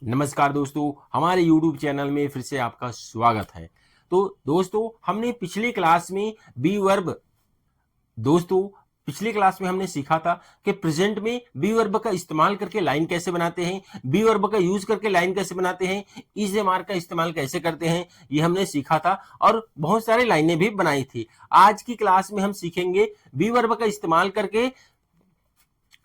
नमस्कार दोस्तों, हमारे YouTube चैनल में फिर से आपका स्वागत है। तो दोस्तों, हमने पिछली क्लास में बी वर्ब पिछली क्लास में हमने सीखा था कि प्रेजेंट में बी वर्ब का इस्तेमाल करके लाइन कैसे बनाते हैं, बी वर्ब का यूज करके लाइन कैसे बनाते हैं, इज ए मार्क का इस्तेमाल कैसे करते हैं, ये हमने सीखा था और बहुत सारी लाइनें भी बनाई थी। आज की क्लास में हम सीखेंगे बी वर्ब का इस्तेमाल करके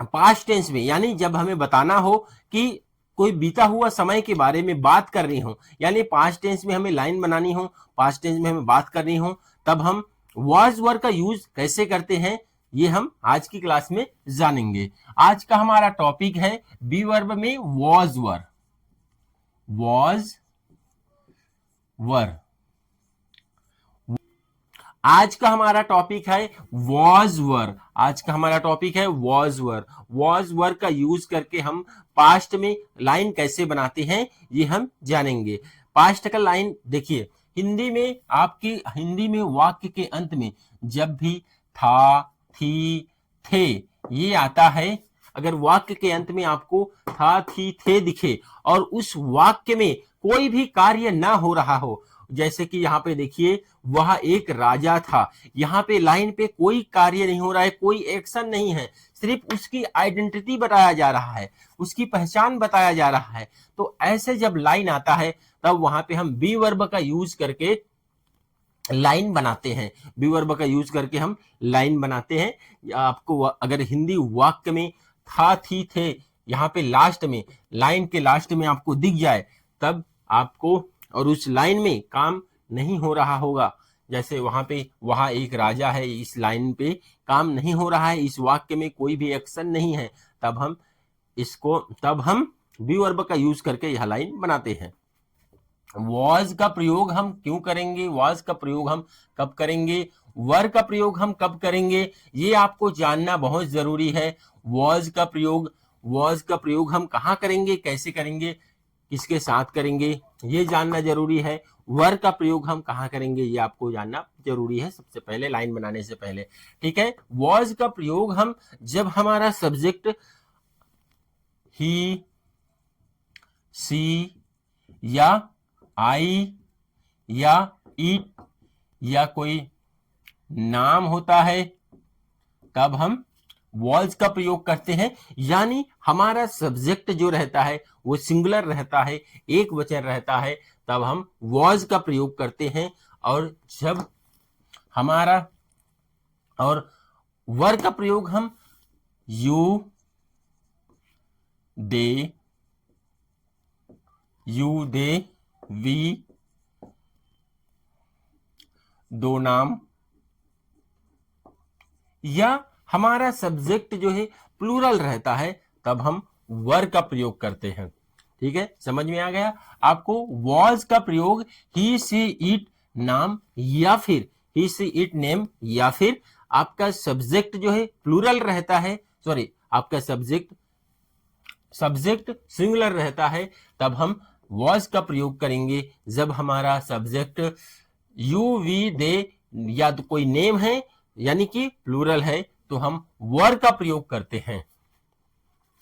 पास्ट टेंस में, यानी जब हमें बताना हो कि कोई बीता हुआ समय के बारे में बात करनी हो, यानी पास्ट टेंस में हमें लाइन बनानी हो, पास्ट टेंस में हमें बात करनी हो, तब हम वाज वर का यूज कैसे करते हैं, ये हम आज की क्लास में जानेंगे। आज का हमारा टॉपिक है बी वर्ब में वाज वर। आज का हमारा टॉपिक है वॉज वर। आज का हमारा टॉपिक है वॉज वर। वॉज वर का यूज करके हम पास्ट में लाइन कैसे बनाते हैं ये हम जानेंगे। पास्ट का लाइन देखिए, हिंदी में वाक्य के अंत में जब भी था, थी, थे ये आता है, अगर वाक्य के अंत में आपको था, थी, थे दिखे और उस वाक्य में कोई भी कार्य ना हो रहा हो, जैसे कि यहाँ पे देखिए वह एक राजा था, यहाँ पे लाइन पे कोई कार्य नहीं हो रहा है, कोई एक्शन नहीं है, सिर्फ उसकी आइडेंटिटी बताया जा रहा है, उसकी पहचान बताया जा रहा है। तो ऐसे जब लाइन आता है तब वहां पे हम बी वर्ब का यूज करके लाइन बनाते हैं। बी वर्ब का यूज करके हम लाइन बनाते हैं। आपको अगर हिंदी वाक्य में था, थी, थे यहाँ पे लास्ट में, लाइन के लास्ट में आपको दिख जाए तब आपको, और उस लाइन में काम नहीं हो रहा होगा, जैसे वहां एक राजा है, इस लाइन पे काम नहीं हो रहा है, इस वाक्य में कोई भी एक्शन नहीं है, तब हम बी वर्ब का यूज करके यह लाइन बनाते हैं। वॉज का प्रयोग हम क्यों करेंगे, वॉज का प्रयोग हम कब करेंगे, वर का प्रयोग हम कब करेंगे, ये आपको जानना बहुत जरूरी है। वॉज का प्रयोग हम कहाँ करेंगे, कैसे करेंगे, किसके साथ करेंगे, ये जानना जरूरी है। वर का प्रयोग हम कहाँ करेंगे ये आपको जानना जरूरी है सबसे पहले, लाइन बनाने से पहले। ठीक है, वॉज का प्रयोग हम जब हमारा सब्जेक्ट ही, सी या आई या इट या कोई नाम होता है तब हम वॉज का प्रयोग करते हैं, यानी हमारा सब्जेक्ट जो रहता है वो सिंगुलर रहता है, एक वचन रहता है, तब हम वॉज का प्रयोग करते हैं। और जब हमारा, और वर का प्रयोग हम यू, दे, वी, दो नाम, या हमारा सब्जेक्ट जो है प्लूरल रहता है तब हम वर का प्रयोग करते हैं। ठीक है, समझ में आ गया आपको। वॉज का प्रयोग ही, सी, इट नाम या फिर ही, सी, इट नेम, या फिर आपका सब्जेक्ट जो है प्लूरल रहता है, सॉरी आपका सब्जेक्ट सिंगुलर रहता है, तब हम वॉज का प्रयोग करेंगे। जब हमारा सब्जेक्ट यू, वी, दे या तो कोई नेम है यानी कि प्लूरल है तो हम वर का प्रयोग करते हैं।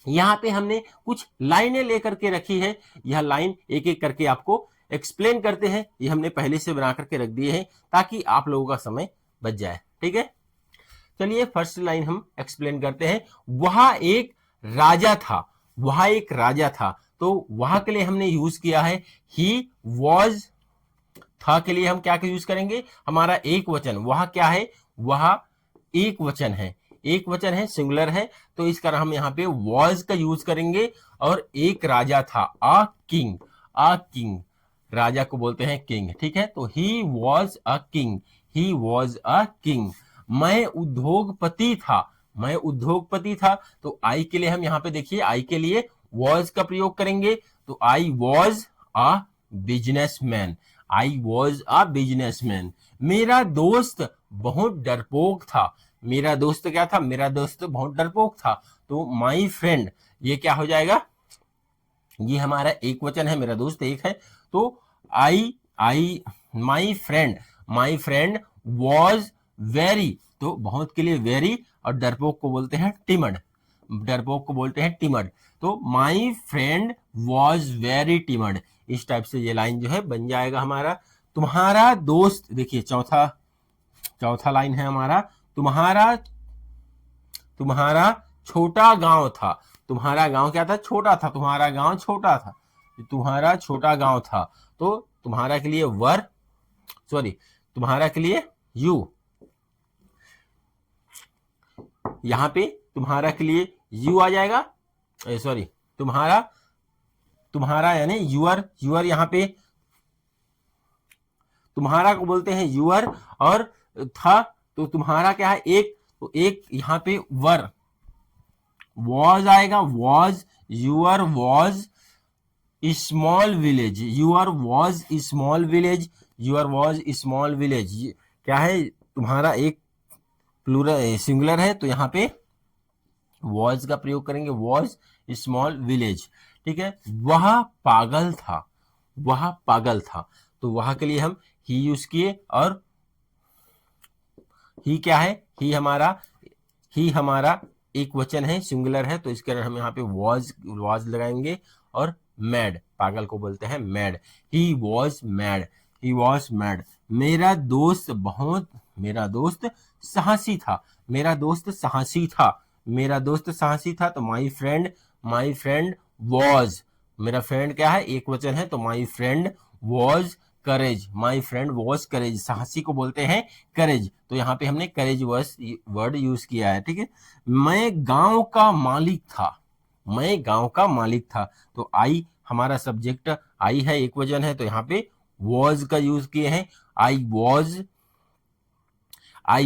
यहां पे हमने कुछ लाइनें लेकर के रखी है, यह लाइन एक एक करके आपको एक्सप्लेन करते हैं। ये हमने पहले से बना करके रख दिए हैं ताकि आप लोगों का समय बच जाए। ठीक है, चलिए फर्स्ट लाइन हम एक्सप्लेन करते हैं। वहां एक राजा था, तो वहां के लिए हमने यूज किया है ही वॉज। था के लिए हम क्या यूज करेंगे, हमारा एक वचन, वहां क्या है, वहां एक वचन है, सिंगुलर है, तो इस कारण हम यहाँ पे वॉज का यूज करेंगे। और एक राजा था, अ किंग, राजा को बोलते हैं किंग। ठीक है, तो ही वॉज अ किंग। मैं उद्योगपति था, तो आई के लिए हम यहाँ पे देखिए, आई के लिए वॉज का प्रयोग करेंगे, तो आई वॉज अ बिजनेसमैन। मेरा दोस्त बहुत डरपोक था, मेरा दोस्त बहुत डरपोक था, तो माई फ्रेंड, ये क्या हो जाएगा, ये हमारा एक वचन है, मेरा दोस्त एक है, तो माई फ्रेंड वॉज वेरी, तो बहुत के लिए वेरी, और डरपोक को बोलते हैं टिमड। डरपोक को बोलते हैं टिमड। तो माई फ्रेंड वॉज वेरी टिमड, इस टाइप से ये लाइन जो है बन जाएगा हमारा। तुम्हारा दोस्त, देखिए चौथा लाइन है हमारा, तुम्हारा छोटा गांव था। तुम्हारा गांव क्या था? छोटा था। तुम्हारा गांव छोटा था, तुम्हारा छोटा गांव था। तो तुम्हारा के लिए तुम्हारा के लिए यू, यहां पे तुम्हारा के लिए यू आ जाएगा। तुम्हारा यानी यूअर यहां पे तुम्हारा को बोलते हैं यूअर, और था तो तुम्हारा क्या है? तो एक यहां पे वर, वॉज आएगा, was, your was small village, your was small village, your was small village. क्या है? तुम्हारा एक प्लूरल सिंगुलर है, तो यहाँ पे वॉज का प्रयोग करेंगे, वॉज स्मॉल विलेज। ठीक है। वह पागल था, वह पागल था, तो वह के लिए हम ही यूज किए। और ही क्या है? ही हमारा एक वचन है, सिंगुलर है, तो इसके अंदर हम यहाँ पे वॉज लगाएंगे। और मैड, पागल को बोलते हैं mad. He was mad, he was mad. मेरा दोस्त साहसी था, मेरा दोस्त साहसी था। तो माई फ्रेंड वॉज, मेरा फ्रेंड क्या है? एक वचन है, तो my friend was courage, my friend was courage. साहसी को बोलते हैं करेज, तो यहाँ पे हमने करेज वर्ड यूज किया है। ठीक है। मैं गांव का मालिक था, तो आई हमारा सब्जेक्ट आई है, एक वचन है, तो यहाँ पे वॉज का यूज किए हैं। I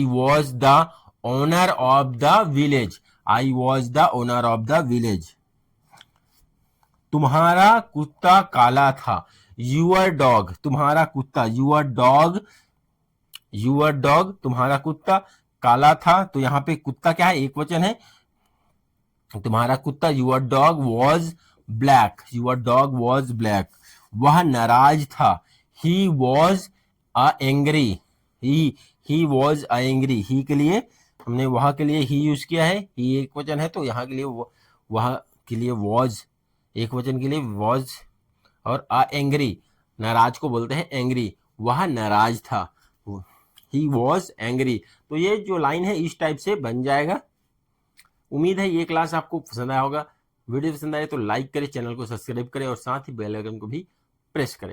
was the owner of the village, I was the owner of the village. तुम्हारा कुत्ता काला था, यूअर डॉग, तुम्हारा कुत्ता, यूअर डॉग, तुम्हारा कुत्ता काला था, तो यहाँ पे कुत्ता क्या है? एक वचन है, तुम्हारा कुत्ता, यूअर डॉग वॉज ब्लैक, वह नाराज था, he was angry, he was angry. He के लिए हमने वह के लिए ही यूज किया है, ही एक वचन है, तो यहाँ के लिए वह के लिए वॉज, एक वचन के लिए वॉज। और एंग्री, नाराज को बोलते हैं एंग्री, वह नाराज था, ही वॉज एंग्री। तो ये जो लाइन है इस टाइप से बन जाएगा। उम्मीद है ये क्लास आपको पसंद आया होगा। वीडियो पसंद आए तो लाइक करें, चैनल को सब्सक्राइब करें और साथ ही बेल आइकन को भी प्रेस करें।